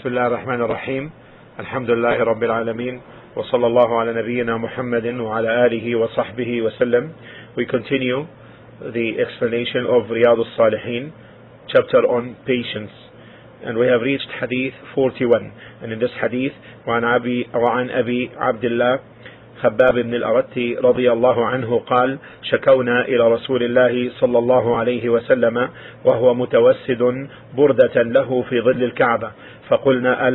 بسم الله الرحمن الرحيم الحمد لله رب العالمين وصلى الله على نبينا محمد وعلى آله وصحبه وسلم. We continue the explanation of Riyad As-Saleheen, chapter on patience, and we have reached hadith 41. And in this hadith, وعن أبي عبد الله خباب بن الأرتي رضي الله عنه قال: شكونا إلى رسول الله صلى الله عليه وسلم وهو متوسد بردة له في ظل الكعبة، فقلنا: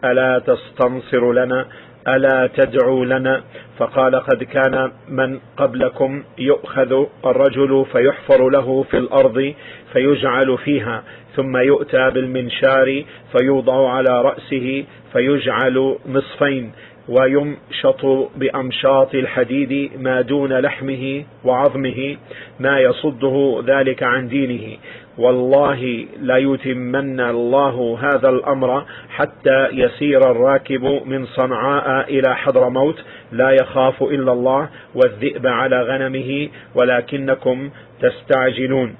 ألا تستنصر لنا، ألا تدعو لنا؟ فقال: قد كان من قبلكم يؤخذ الرجل فيحفر له في الأرض فيجعل فيها، ثم يؤتى بالمنشار فيوضع على رأسه فيجعل نصفين، ويمشط بأمشاط الحديد ما دون لحمه وعظمه، ما يصده ذلك عن دينه. والله لا يتمن الله هذا الأمر حتى يسير الراكب من صنعاء إلى حضرموت لا يخاف إلا الله والذئب على غنمه ولكنكم تستعجلون.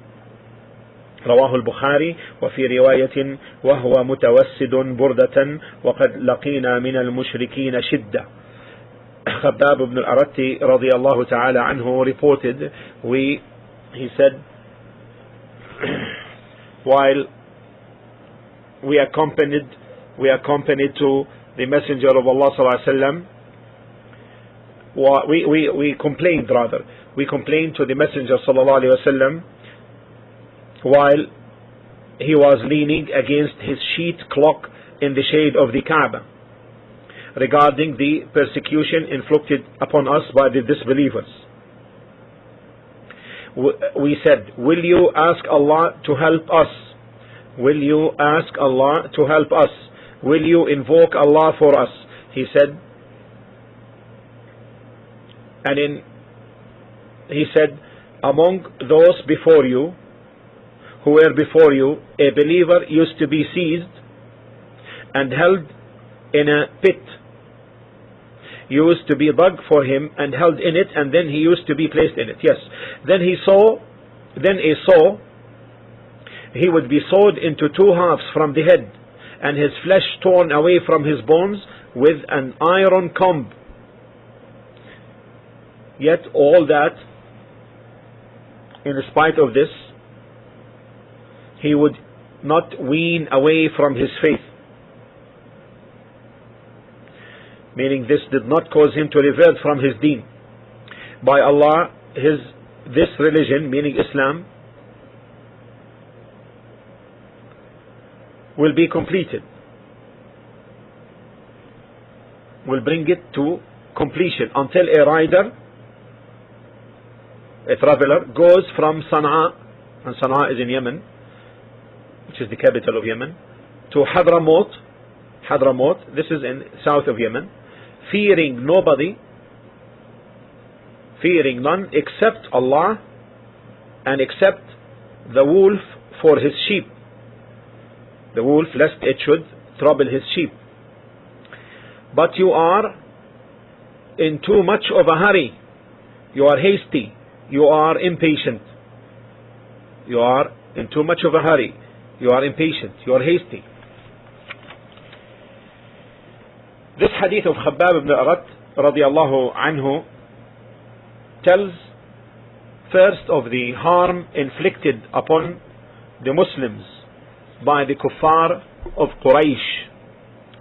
رواه البخاري. وفي رواية: وهو متوسد بردة وقد لقينا من المشركين شدة. خباب بن الأرتي رضي الله تعالى عنه reported, he said, while we accompanied to the Messenger of Allah sallallahu alaihi wasallam, we complained to the Messenger sallallahu alaihi wasallam while he was leaning against his sheet clock in the shade of the Kaaba regarding the persecution inflicted upon us by the disbelievers. We said: will you ask Allah to help us? Will you ask Allah to help us? Will you invoke Allah for us? He said, he said, among those before you, who were before you, a believer used to be seized and held in a pit, used to be dug for him and held in it, and then he used to be placed in it. Yes. Then a saw, he would be sawed into two halves from the head, and his flesh torn away from his bones with an iron comb. Yet all that, in spite of this, he would not wean away from his faith. Meaning, this did not cause him to revert from his deen. By Allah, this religion, meaning Islam, will be completed, will bring it to completion until a rider, a traveler, goes from Sana'a, and Sana'a is in Yemen, which is the capital of Yemen, to Hadramaut. This is in south of Yemen, fearing none except Allah, and except the wolf for his sheep. The wolf, lest it should trouble his sheep. But you are in too much of a hurry. You are hasty. You are impatient. You are in too much of a hurry. You are impatient. You are hasty. This hadith of Khabbab ibn Arat radiallahu anhu tells first of the harm inflicted upon the Muslims by the kuffar of Quraysh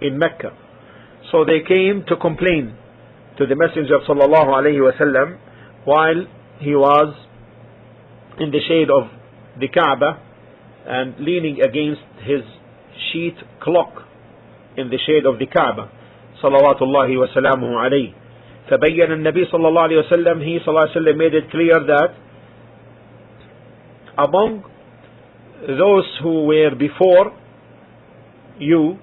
in Mecca. So they came to complain to the Messenger sallallahu alayhi wasallam while he was in the shade of the Kaaba and leaning against his sheet clock in the shade of the Kaaba, salawatullahi wa salamuhu alayhi. فبين النبي صلى الله عليه وسلم, he صلى الله عليه وسلم made it clear that among those who were before you,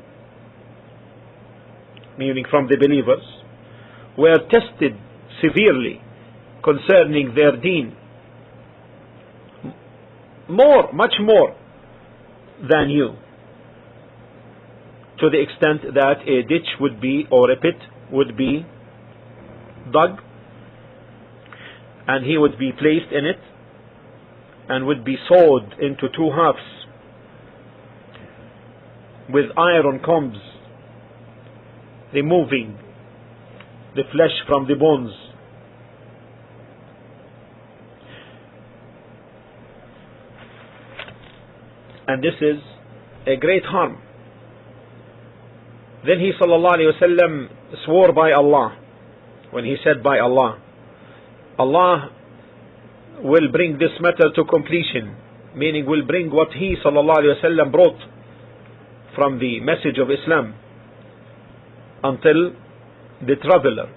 meaning from the believers, were tested severely concerning their deen, much more than you, to the extent that a ditch would be, or a pit would be dug, and he would be placed in it and would be sawed into two halves. with iron combs, removing the flesh from the bones. And this is a great harm. Then he sallallahu alayhi wasallam swore by Allah, when he said by Allah, Allah will bring this matter to completion, meaning will bring what he sallallahu alayhi wasallam brought from the message of Islam until the traveler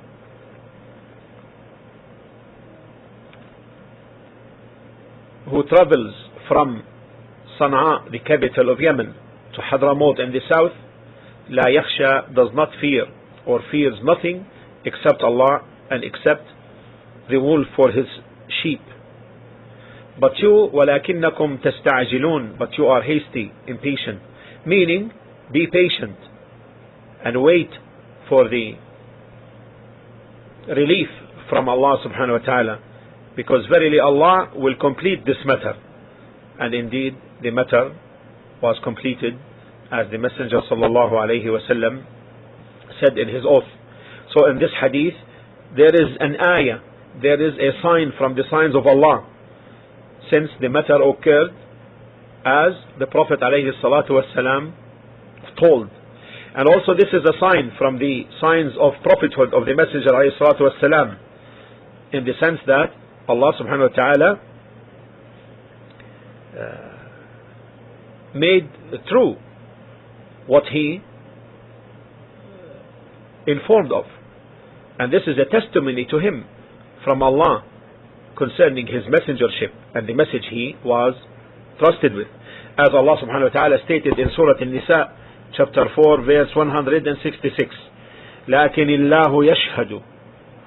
who travels from Sana'a, the capital of Yemen, to Hadramaut in the south, La yakhsha, does not fear or fears nothing except Allah and except the wolf for his sheep. But you, وَلَكِنَّكُمْ تَسْتَعْجِلُونَ, but you are hasty, impatient. Meaning, be patient and wait for the relief from Allah subhanahu wa ta'ala, because verily Allah will complete this matter. And indeed the matter was completed, as the Messenger sallallahu alayhi wasallam said in his oath. So in this hadith there is an ayah, there is a sign from the signs of Allah, since the matter occurred as the Prophet alayhi salatu wasalam told. And also this is a sign from the signs of prophethood of the Messenger alayhi salatu wasalam, in the sense that Allah subhanahu wa ta'ala made true what he informed of. And this is a testimony to him from Allah concerning his messengership and the message he was trusted with, as Allah subhanahu wa ta'ala stated in Surah An-Nisa chapter 4 verse 166, لكن الله يشهد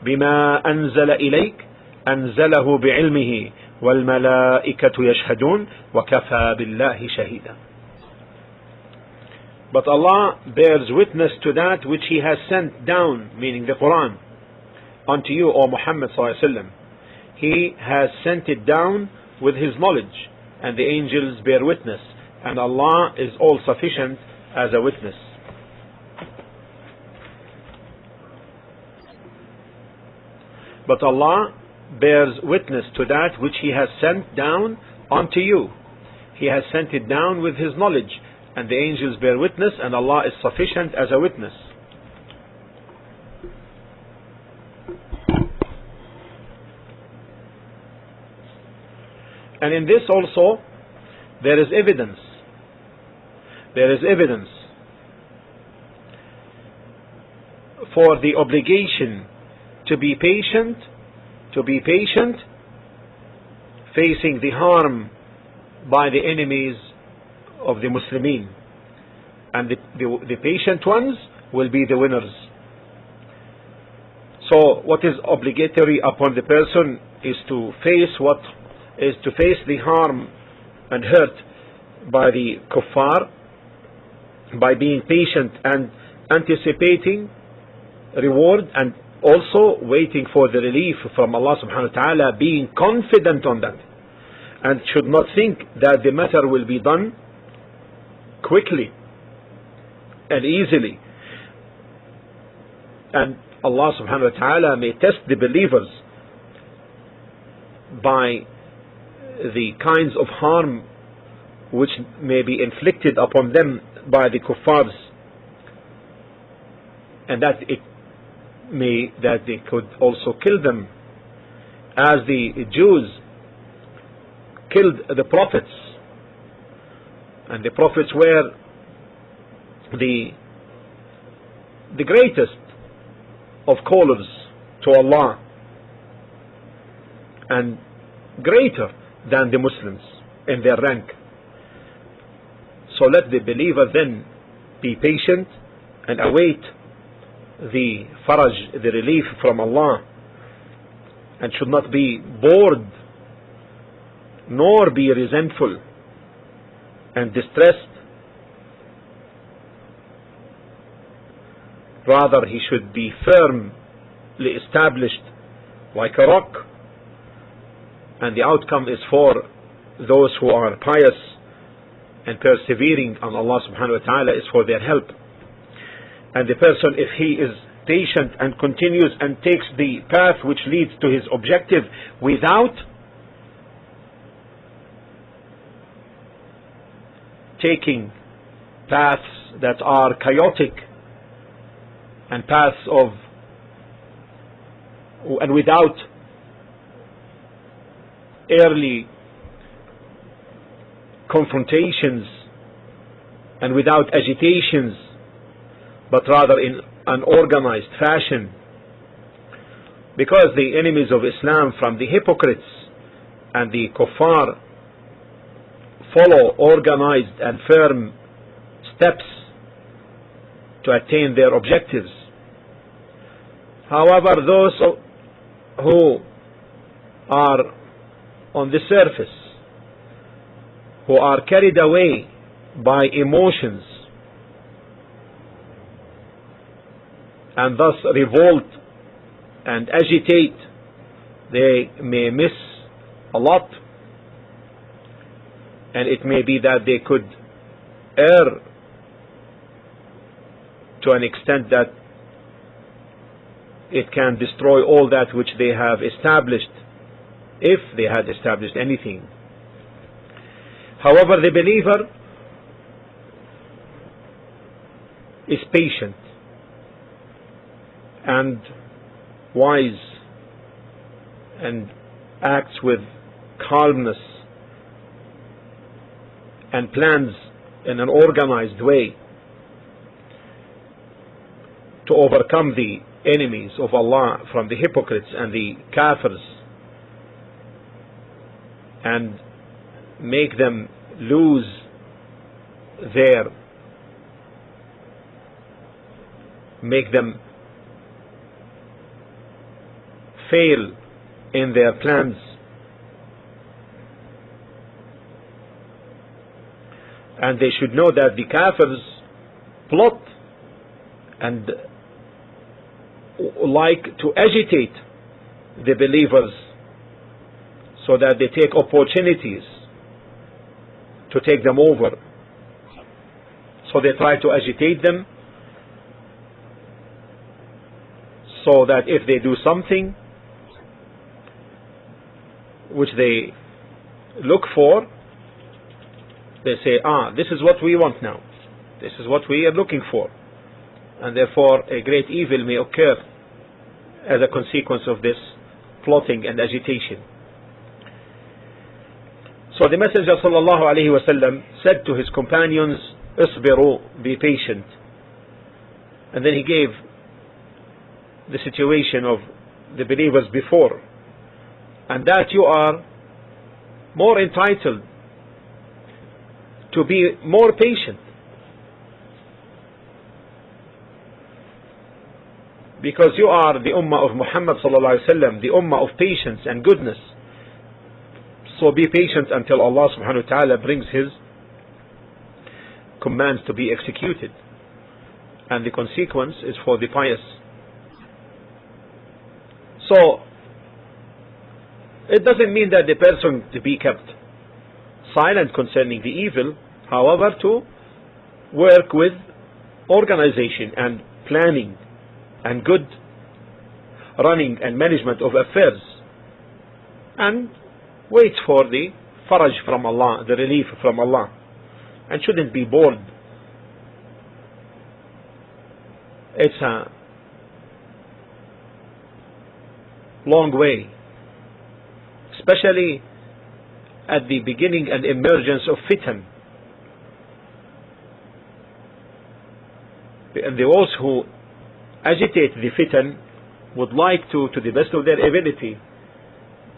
بما أنزل إليك أنزله بعلمه والملائكة يشهدون وكفى بالله شهيدا. But Allah bears witness to that which He has sent down, meaning the Quran, unto you, O Muhammad sallallahu alaihi wasallam. He has sent it down with His knowledge, and the angels bear witness, and Allah is all sufficient as a witness. But Allah bears witness to that which He has sent down unto you. He has sent it down with His knowledge, and the angels bear witness, and Allah is sufficient as a witness. And in this also there is evidence. There is evidence for the obligation to be patient, facing the harm by the enemies of the Muslimin, and the patient ones will be the winners. So what is obligatory upon the person is to face the harm and hurt by the kuffar, by being patient and anticipating reward, and also waiting for the relief from Allah subhanahu wa ta'ala, being confident on that, and should not think that the matter will be done quickly and easily. And Allah subhanahu wa ta'ala may test the believers by the kinds of harm which may be inflicted upon them by the kuffars, and that they could also kill them, as the Jews killed the prophets, and the prophets were the greatest of callers to Allah, and greater than the Muslims in their rank. So let the believer then be patient and await the faraj, the relief from Allah, and should not be bored nor be resentful and distressed. Rather, he should be firmly established like a rock, and the outcome is for those who are pious and persevering on Allah subhanahu wa ta'ala is for their help. And the person, if he is patient and continues and takes the path which leads to his objective without taking paths that are chaotic and paths of, and without early confrontations and without agitations, but rather in an organized fashion, because the enemies of Islam from the hypocrites and the kuffar follow organized and firm steps to attain their objectives. However, those who are on the surface, who are carried away by emotions and thus revolt and agitate, they may miss a lot, and it may be that they could err to an extent that it can destroy all that which they have established, if they had established anything. However, the believer is patient and wise and acts with calmness and plans in an organized way to overcome the enemies of Allah from the hypocrites and the kafirs, and make them lose their, make them fail in their plans. And they should know that the kafirs plot and like to agitate the believers so that they take opportunities to take them over. So they try to agitate them so that if they do something which they look for, they say, this is what we want now, this is what we are looking for, and therefore a great evil may occur as a consequence of this plotting and agitation. So the Messenger sallallahu alaihi wasallam said to his companions, "Isbiru, be patient." And then he gave the situation of the believers before, and that you are more entitled to be more patient, because you are the ummah of Muhammad sallallahu alaihi wasallam, the ummah of patience and goodness. So be patient until Allah subhanahu wa ta'ala brings his commands to be executed, and the consequence is for the pious. So it doesn't mean that the person to be kept silent concerning the evil, however, to work with organization and planning and good running and management of affairs, and wait for the faraj from Allah, the relief from Allah, and shouldn't be bored. It's a long way, especially at the beginning and emergence of fitan. And those who agitate the fitan would like to the best of their ability,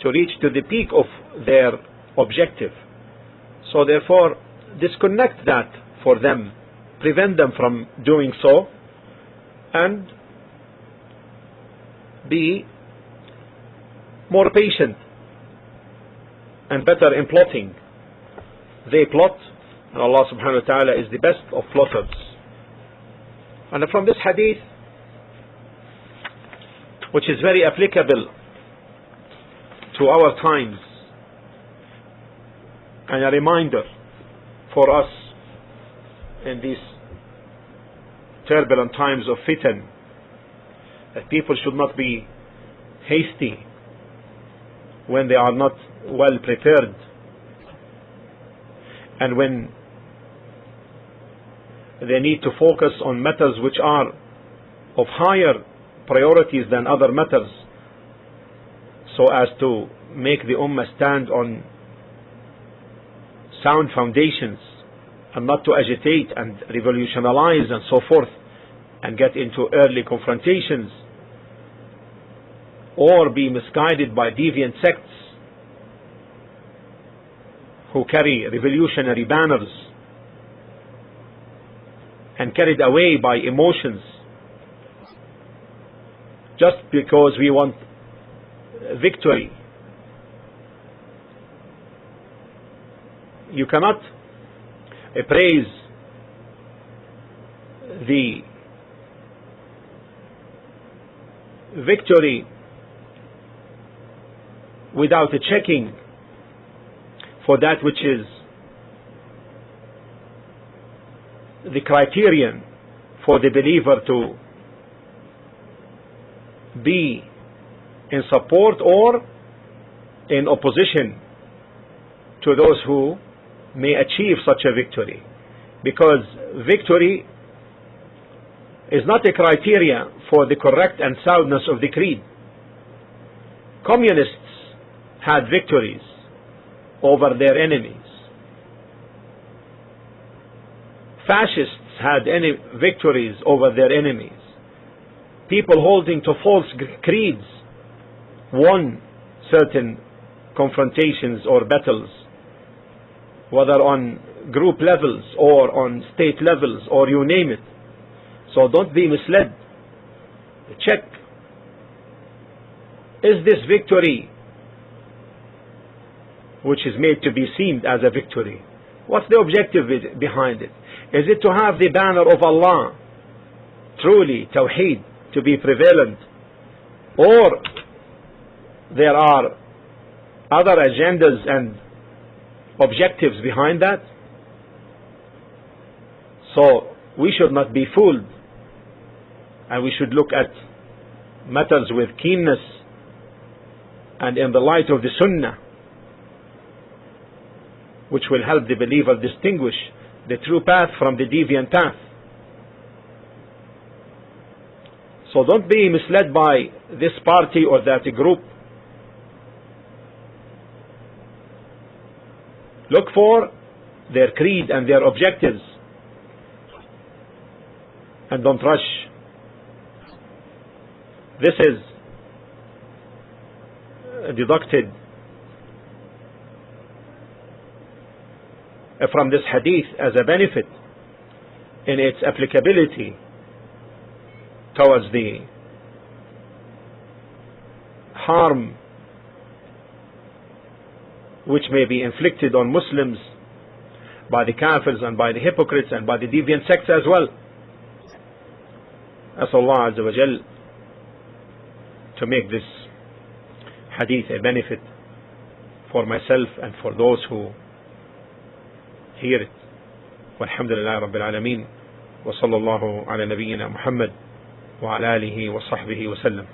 to reach to the peak of their objective. So therefore, disconnect that for them, prevent them from doing so, and be more patient and better in plotting. They plot, and Allah subhanahu wa ta'ala is the best of plotters. And from this hadith, which is very applicable to our times, and a reminder for us in these turbulent times of fitan, that people should not be hasty when they are not well prepared, and when they need to focus on matters which are of higher priorities than other matters, so as to make the ummah stand on sound foundations, and not to agitate and revolutionize and so forth, and get into early confrontations, or be misguided by deviant sects who carry revolutionary banners and carried away by emotions just because we want victory. You cannot praise the victory without checking for that which is the criterion for the believer to be in support or in opposition to those who may achieve such a victory. Because victory is not a criteria for the correct and soundness of the creed. Communists had victories over their enemies. Fascists had victories over their enemies. People holding to false creeds won certain confrontations or battles, whether on group levels or on state levels or you name it. So don't be misled. Check. Is this victory which is made to be seen as a victory, what's the objective behind it? Is it to have the banner of Allah, truly Tawheed, to be prevalent, or there are other agendas and objectives behind that? So we should not be fooled, and we should look at matters with keenness and in the light of the Sunnah, which will help the believer distinguish the true path from the deviant path. So don't be misled by this party or that group. Look for their creed and their objectives, and don't rush. This is deducted from this hadith as a benefit in its applicability towards the harm which may be inflicted on Muslims by the kafirs and by the hypocrites and by the deviant sects as well. Ask Allah Azza wa Jal to make this hadith a benefit for myself and for those who hear it. Walhamdulillah Rabbil Alameen, wa sallallahu ala nabiyyina Muhammad wa ala alihi wa sahbihi wa sallam.